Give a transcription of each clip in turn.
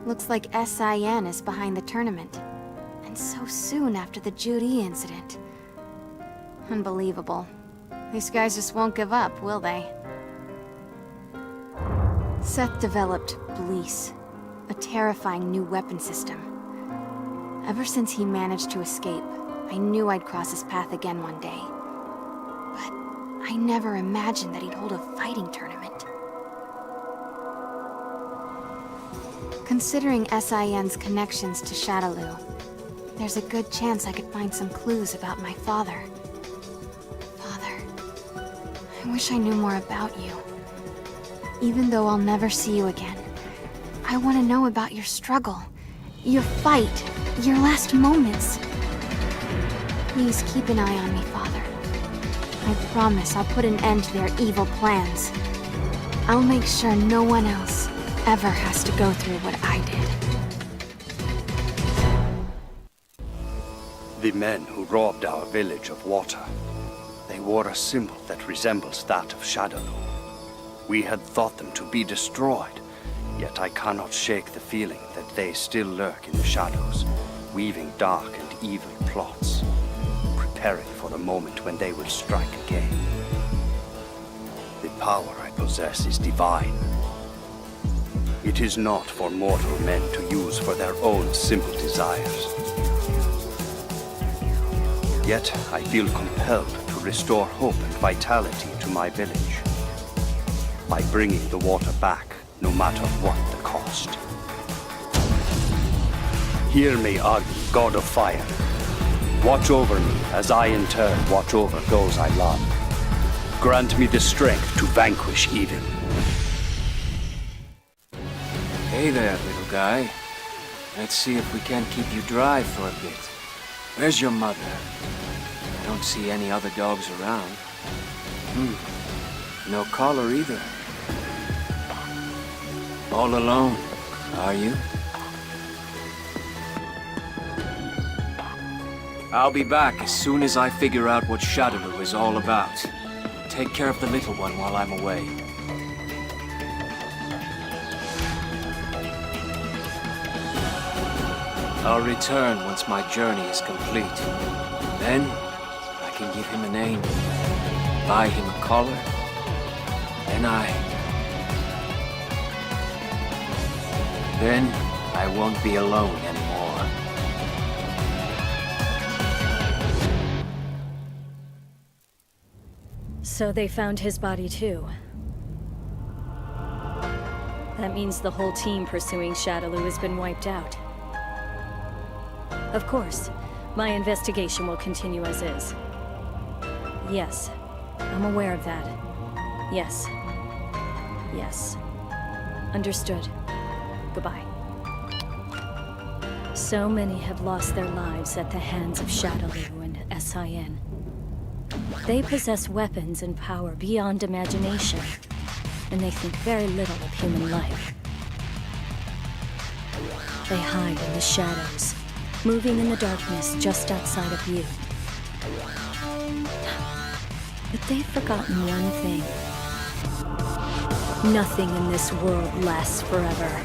Looks like SIN is behind the tournament. And so soon after the Judy incident. Unbelievable. These guys just won't give up, will they? Seth developed Blease, a terrifying new weapon system. Ever since he managed to escape, I knew I'd cross his path again one day. But I never imagined that he'd hold a fighting tournament. Considering SIN's connections to Shadaloo, there's a good chance I could find some clues about my father. Father, I wish I knew more about you. Even though I'll never see you again, I want to know about your struggle, your fight, your last moments. Please keep an eye on me, Father. I promise I'll put an end to their evil plans. I'll make sure no one else ever has to go through what I did. The men who robbed our village of water, they wore a symbol that resembles that of Shadaloo. We had thought them to be destroyed, yet I cannot shake the feeling that they still lurk in the shadows, weaving dark and evil plots, preparing for the moment when they will strike again. The power I possess is divine. It is not for mortal men to use for their own simple desires. Yet I feel compelled to restore hope and vitality to my village by bringing the water back, no matter what the cost. Hear me, Agni, God of Fire. Watch over me as I in turn watch over those I love. Grant me the strength to vanquish evil. Hey there, little guy. Let's see if we can't keep you dry for a bit. Where's your mother? I don't see any other dogs around. No collar either. All alone, are you? I'll be back as soon as I figure out what Shadaloo is all about. Take care of the little one while I'm away. I'll return once my journey is complete. Then, I can give him a name, buy him a collar, and Then, I won't be alone anymore. So they found his body too. That means the whole team pursuing Shadaloo has been wiped out. Of course, my investigation will continue as is. Yes, I'm aware of that. Yes. Yes. Understood. Goodbye. So many have lost their lives at the hands of Shadaloo and SIN. They possess weapons and power beyond imagination, and they think very little of human life. They hide in the shadows, moving in the darkness just outside of you. But they've forgotten one thing. Nothing in this world lasts forever.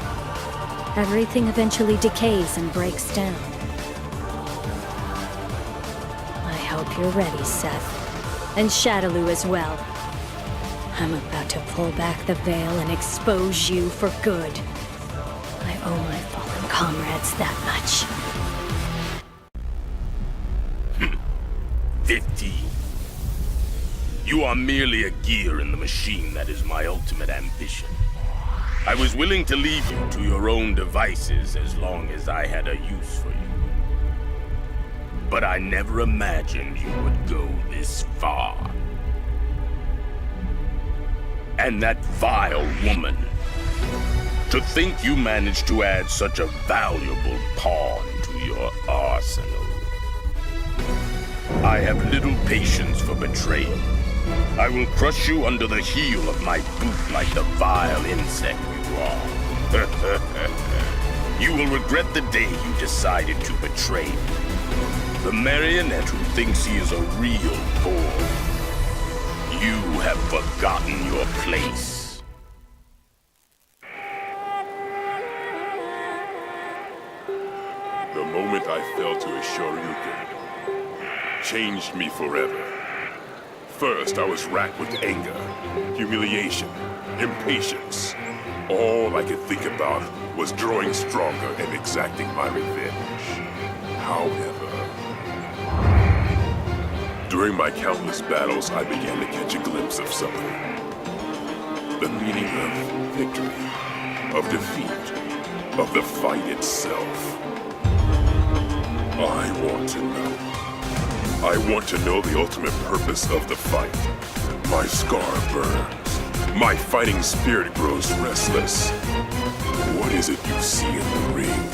Everything eventually decays and breaks down. I hope you're ready, Seth. And Shadaloo as well. I'm about to pull back the veil and expose you for good. I owe my fallen comrades that much. 15. You are merely a gear in the machine that is my ultimate ambition. I was willing to leave you to your own devices as long as I had a use for you. But I never imagined you would go this far. And that vile woman. To think you managed to add such a valuable pawn to your arsenal. I have little patience for betrayal. I will crush you under the heel of my boot like the vile insect you are. You will regret the day you decided to betray me. The marionette who thinks he is a real boy. You have forgotten your place. The moment I fell to a Shoryuken changed me forever. First, I was racked with anger, humiliation, impatience. All I could think about was growing stronger and exacting my revenge. However, during my countless battles, I began to catch a glimpse of something. The meaning of victory, of defeat, of the fight itself. I want to know. I want to know the ultimate purpose of the fight. My scar burns. My fighting spirit grows restless. What is it you see in the ring?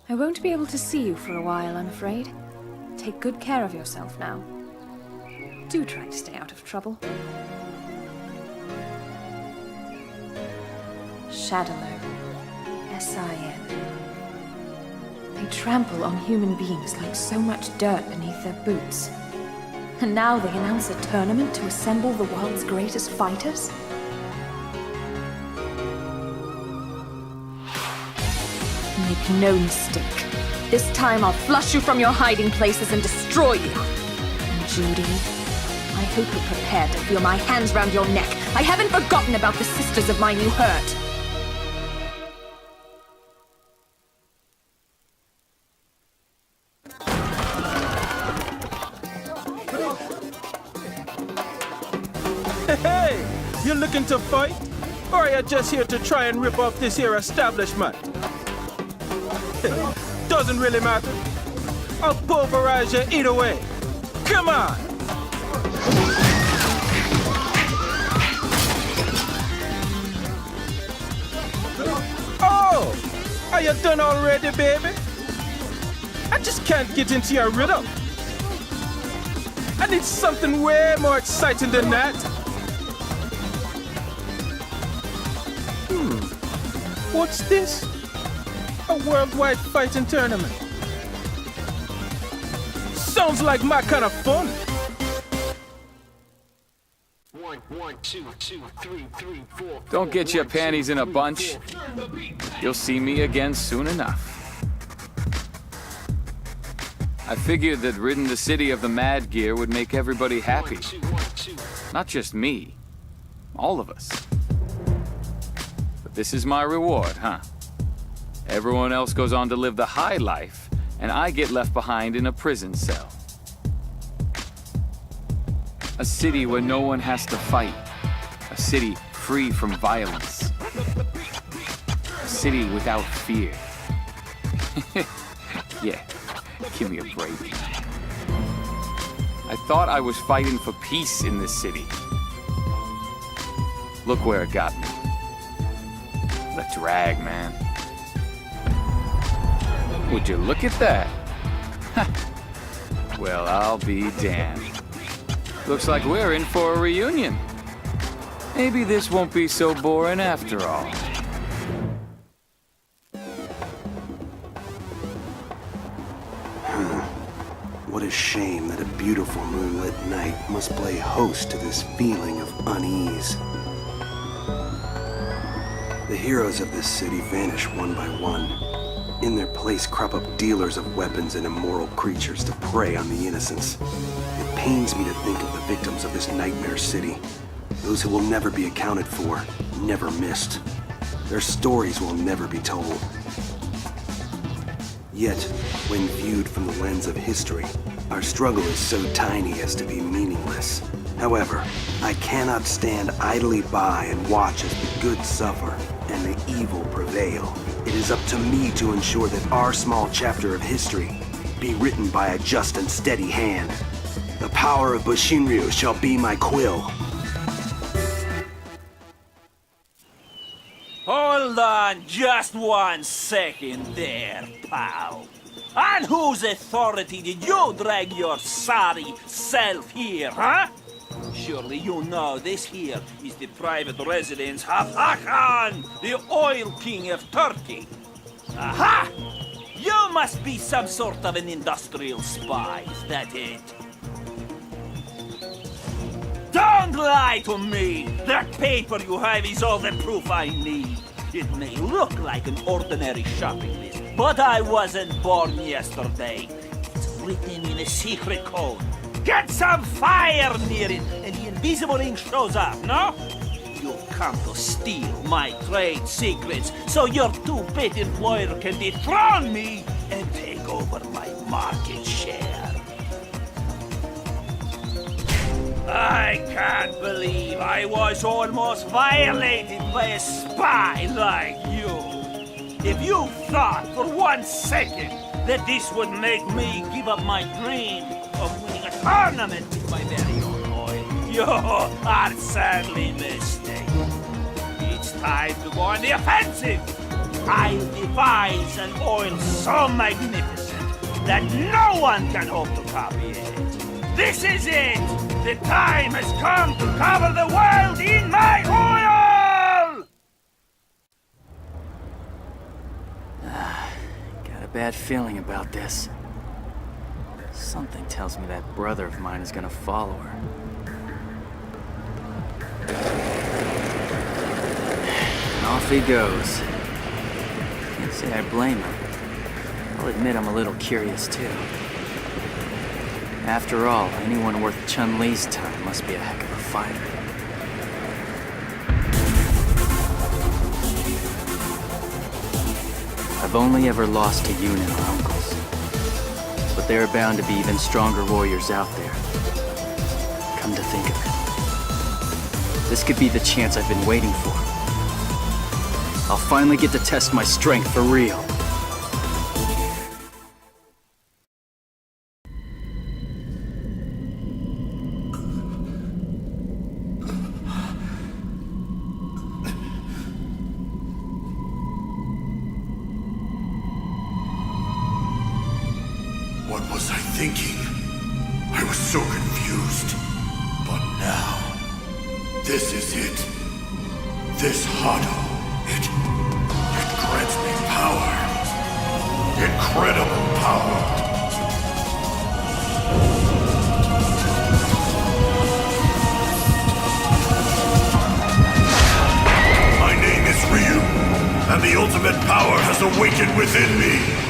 I won't be able to see you for a while, I'm afraid. Take good care of yourself now. Do try to stay out of trouble. Shadowlow. S-I-N. They trample on human beings like so much dirt beneath their boots. And now they announce a tournament to assemble the world's greatest fighters? Make no mistake. This time I'll flush you from your hiding places and destroy you. And Judy, I hope you're prepared to feel my hands round your neck. I haven't forgotten about the sisters of mine you hurt. Hey, you looking to fight? Or are you just here to try and rip off this here establishment? Doesn't really matter. I'll pulverize you either way. Come on! Oh! Are you done already, baby? I just can't get into your rhythm. I need something way more exciting than that. What's this? A worldwide fighting tournament. Sounds like my kind of fun. 1, 2, 3, 4. Don't get your panties in a bunch. You'll see me again soon enough. I figured that ridding the city of the Mad Gear would make everybody happy. Not just me. All of us. But this is my reward, huh? Everyone else goes on to live the high life, and I get left behind in a prison cell. A city where no one has to fight. A city free from violence. A city without fear. Yeah, give me a break. I thought I was fighting for peace in this city. Look where it got me. The drag, man. Would you look at that? Well, I'll be damned. Looks like we're in for a reunion. Maybe this won't be so boring after all. What a shame that a beautiful moonlit night must play host to this feeling of unease. The heroes of this city vanish one by one. In their place crop up dealers of weapons and immoral creatures to prey on the innocents. It pains me to think of the victims of this nightmare city. Those who will never be accounted for, never missed. Their stories will never be told. Yet, when viewed from the lens of history, our struggle is so tiny as to be meaningless. However, I cannot stand idly by and watch as the good suffer and the evil prevail. It is up to me to ensure that our small chapter of history be written by a just and steady hand. The power of Bushinryu shall be my quill. Hold on just 1 second there, pal. On whose authority did you drag your sorry self here, huh? Surely you know this here is the private residence of Hakan, the oil king of Turkey. Aha! You must be some sort of an industrial spy, is that it? Don't lie to me! That paper you have is all the proof I need. It may look like an ordinary shopping list, but I wasn't born yesterday. It's written in a secret code. Get some fire near it, and the invisible ink shows up, no? You've come to steal my trade secrets, so your two-bit employer can dethrone me and take over my market share. I can't believe I was almost violated by a spy like you. If you thought for 1 second that this would make me give up my dream of winning a tournament with my very own oil, you are sadly mistaken. It's time to go on the offensive. I'll devise an oil so magnificent that no one can hope to copy it. This is it! The time has come to cover the world in my oil! Got a bad feeling about this. Something tells me that brother of mine is gonna follow her. And off he goes. Can't say I blame him. I'll admit I'm a little curious too. After all, anyone worth Chun-Li's time must be a heck of a fighter. I've only ever lost to Yoon and our uncles. But there are bound to be even stronger warriors out there. Come to think of it, this could be the chance I've been waiting for. I'll finally get to test my strength for real. What was I thinking? I was so confused. But now, this is it. This Hado, it grants me power. Incredible power. My name is Ryu, and the ultimate power has awakened within me.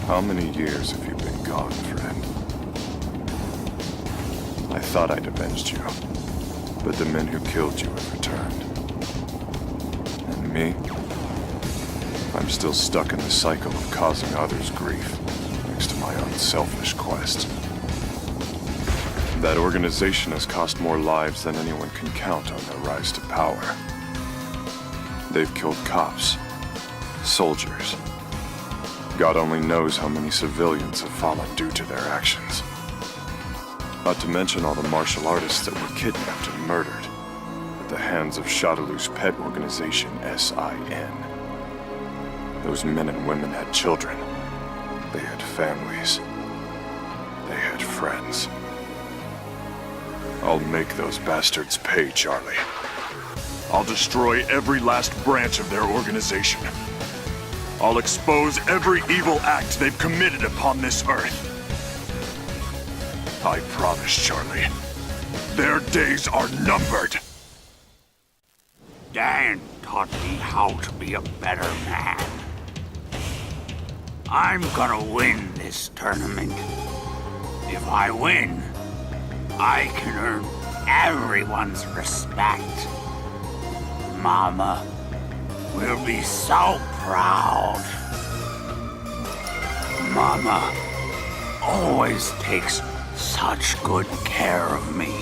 How many years have you been gone, friend? I thought I'd avenged you, but the men who killed you have returned. And me? I'm still stuck in the cycle of causing others grief, thanks to my unselfish quest. That organization has cost more lives than anyone can count on their rise to power. They've killed cops, soldiers. God only knows how many civilians have fallen due to their actions. Not to mention all the martial artists that were kidnapped and murdered at the hands of Shadowlu's pet organization, SIN. Those men and women had children. They had families. They had friends. I'll make those bastards pay, Charlie. I'll destroy every last branch of their organization. I'll expose every evil act they've committed upon this earth. I promise, Charlie. Their days are numbered. Dan taught me how to be a better man. I'm gonna win this tournament. If I win, I can earn everyone's respect. Mama will be so proud. Mama always takes such good care of me.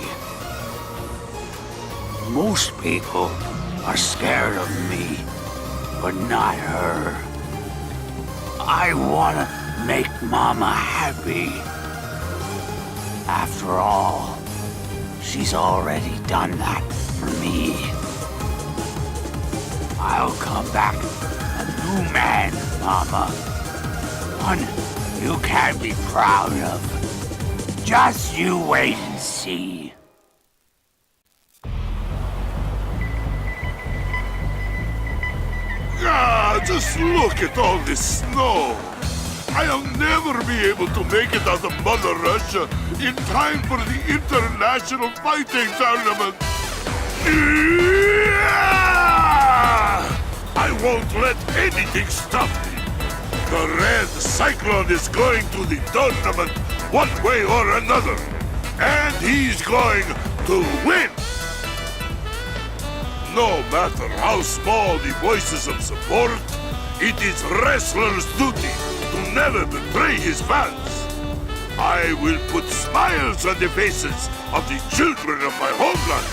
Most people are scared of me, but not her. I wanna make Mama happy. After all, she's already done that for me. I'll come back a new man, Mama. One you can be proud of. Just you wait and see. Ah, just look at all this snow. I'll never be able to make it out of Mother Russia in time for the International Fighting Tournament. I won't let anything stop me. The Red Cyclone is going to the tournament one way or another. And he's going to win. No matter how small the voices of support, it is wrestler's duty to never betray his fans. I will put smiles on the faces of the children of my homeland.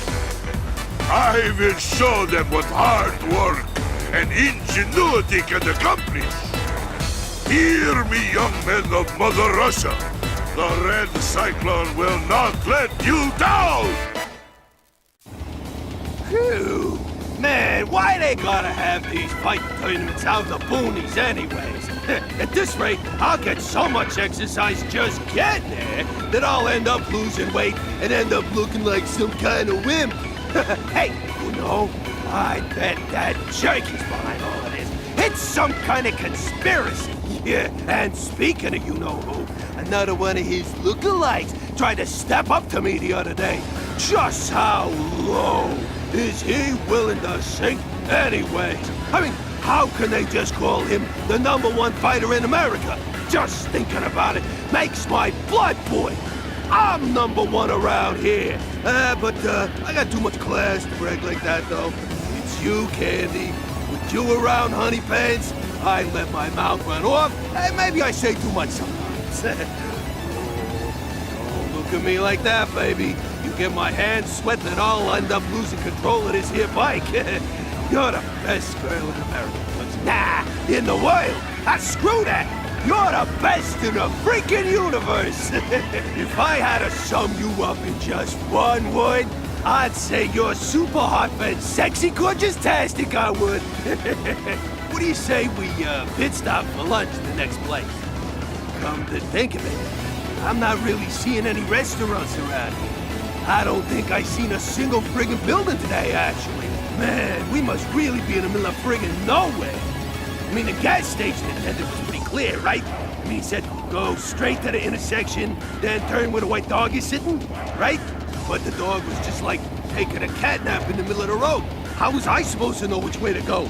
I will show them what hard work and ingenuity can accomplish. Hear me, young men of Mother Russia. The Red Cyclone will not let you down! Phew! Man, why they gotta have these fight tournaments out in the boonies anyways? At this rate, I'll get so much exercise just getting there that I'll end up losing weight and end up looking like some kind of wimp. Hey, you know, I bet that jerky's behind all of this. It's some kind of conspiracy. Yeah, and speaking of you-know-who, another one of his lookalikes tried to step up to me the other day. Just how low is he willing to sink anyways? I mean, how can they just call him the #1 fighter in America? Just thinking about it makes my blood boil. I'm #1 around here. But I got too much class to brag like that, though. It's you, Candy. With you around, honey pants, I let my mouth run off, and maybe I say too much sometimes. Don't look at me like that, baby. You get my hands sweating and I'll end up losing control of this here bike. You're the best girl in America. Nah, in the world. Screw that. You're the best in the freaking universe. If I had to sum you up in just one word, I'd say you're super hot and sexy gorgeous-tastic, I would. What do you say we pit stop for lunch in the next place? Come to think of it, I'm not really seeing any restaurants around here. I don't think I seen a single friggin' building today, actually. Man, we must really be in the middle of friggin' nowhere. I mean, the gas station attendant was pretty clear, right? I mean, he said, go straight to the intersection, then turn where the white dog is sitting, right? But the dog was just like taking a cat nap in the middle of the road. How was I supposed to know which way to go?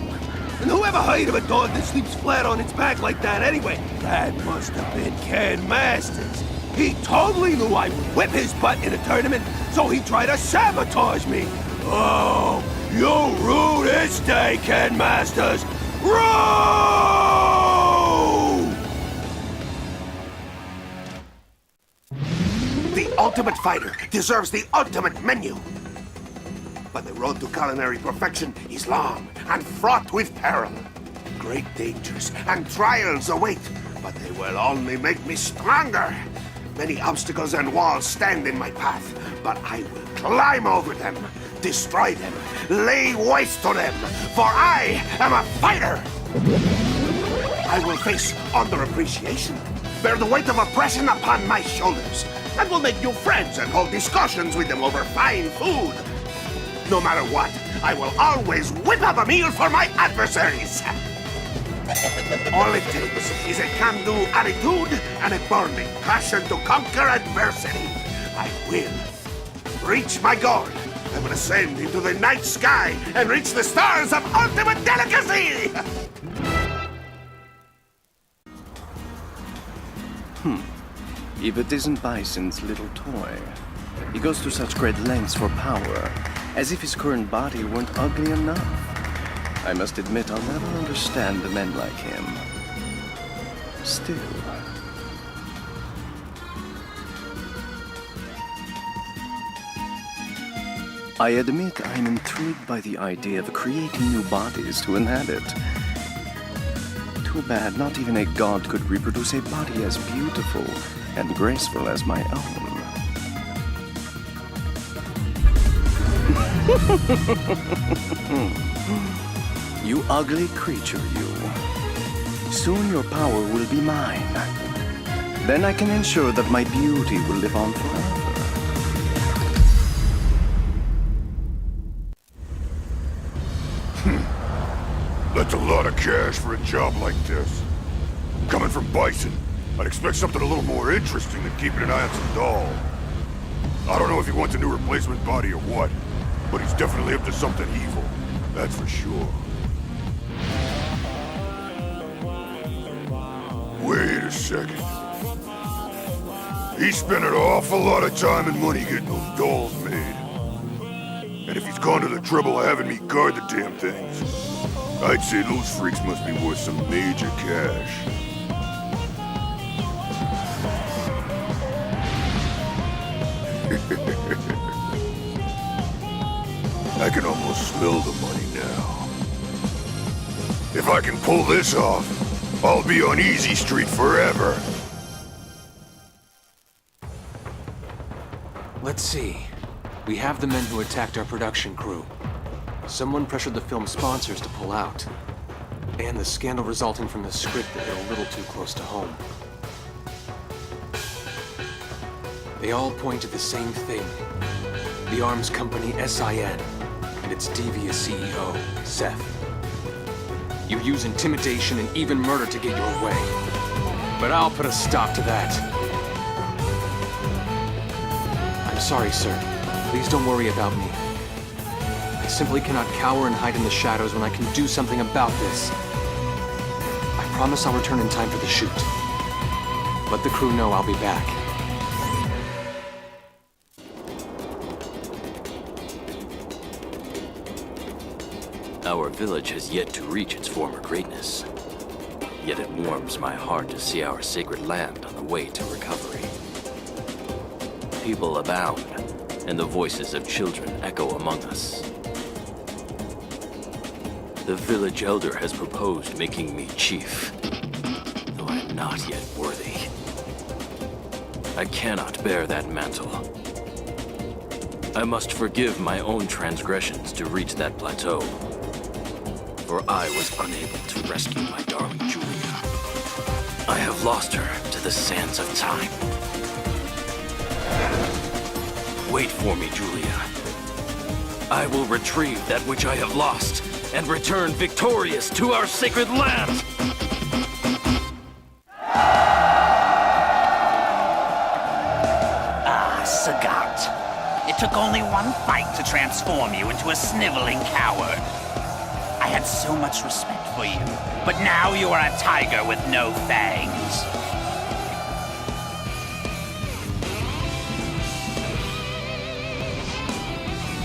And whoever heard of a dog that sleeps flat on its back like that anyway? That must have been Ken Masters. He totally knew I would whip his butt in a tournament, so he tried to sabotage me. Oh, you ruined this day, Ken Masters. Row! The ultimate fighter deserves the ultimate menu. But the road to culinary perfection is long and fraught with peril. Great dangers and trials await, but they will only make me stronger. Many obstacles and walls stand in my path, but I will climb over them, destroy them, lay waste to them, for I am a fighter! I will face underappreciation, bear the weight of oppression upon my shoulders, and will make new friends and hold discussions with them over fine food. No matter what, I will always whip up a meal for my adversaries. All it takes is a can-do attitude and a burning passion to conquer adversity. I will reach my goal. I will ascend into the night sky and reach the stars of ultimate delicacy! If it isn't Bison's little toy, he goes to such great lengths for power, as if his current body weren't ugly enough. I must admit I'll never understand the men like him. Still. I admit I'm intrigued by the idea of creating new bodies to inhabit. Too bad not even a god could reproduce a body as beautiful and graceful as my own. You ugly creature, you. Soon your power will be mine. Then I can ensure that my beauty will live on forever. That's a lot of cash for a job like this. Coming from Bison, I'd expect something a little more interesting than keeping an eye on some doll. I don't know if he wants a new replacement body or what, but he's definitely up to something evil. That's for sure. Wait a second. He spent an awful lot of time and money getting those dolls made. And if he's gone to the trouble of having me guard the damn things, I'd say those freaks must be worth some major cash. I can almost smell the money now. If I can pull this off, I'll be on Easy Street forever. Let's see. We have the men who attacked our production crew. Someone pressured the film sponsors to pull out. And the scandal resulting from the script that hit a little too close to home. They all point to the same thing. The arms company SIN and its devious CEO, Seth. You use intimidation and even murder to get your way. But I'll put a stop to that. I'm sorry, sir. Please don't worry about me. I simply cannot cower and hide in the shadows when I can do something about this. I promise I'll return in time for the shoot. Let the crew know I'll be back. Our village has yet to reach its former greatness. Yet it warms my heart to see our sacred land on the way to recovery. People abound, and the voices of children echo among us. The village elder has proposed making me chief, though I am not yet worthy. I cannot bear that mantle. I must forgive my own transgressions to reach that plateau, for I was unable to rescue my darling Julia. I have lost her to the sands of time. Wait for me, Julia. I will retrieve that which I have lost and return victorious to our sacred land! Ah, Sagat. It took only one fight to transform you into a sniveling coward. I had so much respect for you, but now you are a tiger with no fangs.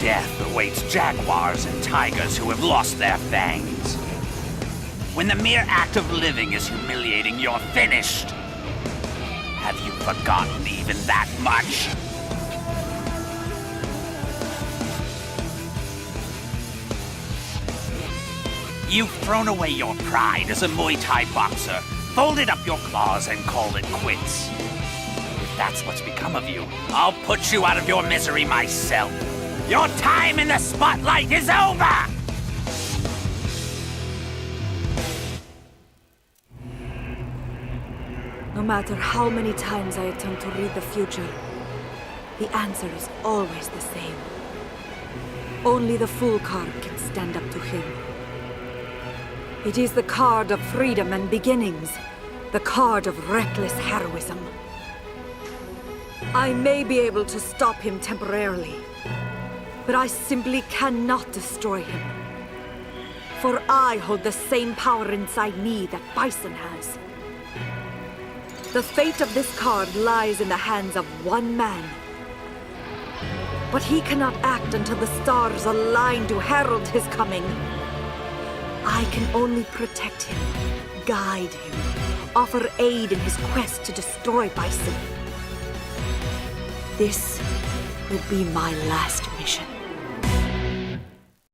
Death awaits jaguars and tigers who have lost their fangs. When the mere act of living is humiliating, you're finished. Have you forgotten even that much? You've thrown away your pride as a Muay Thai boxer, folded up your claws and called it quits. If that's what's become of you, I'll put you out of your misery myself. Your time in the spotlight is over! No matter how many times I attempt to read the future, the answer is always the same. Only the Fool card can stand up to him. It is the card of freedom and beginnings, the card of reckless heroism. I may be able to stop him temporarily, but I simply cannot destroy him. For I hold the same power inside me that Bison has. The fate of this card lies in the hands of one man. But he cannot act until the stars align to herald his coming. I can only protect him, guide him, offer aid in his quest to destroy Bison. This will be my last mission.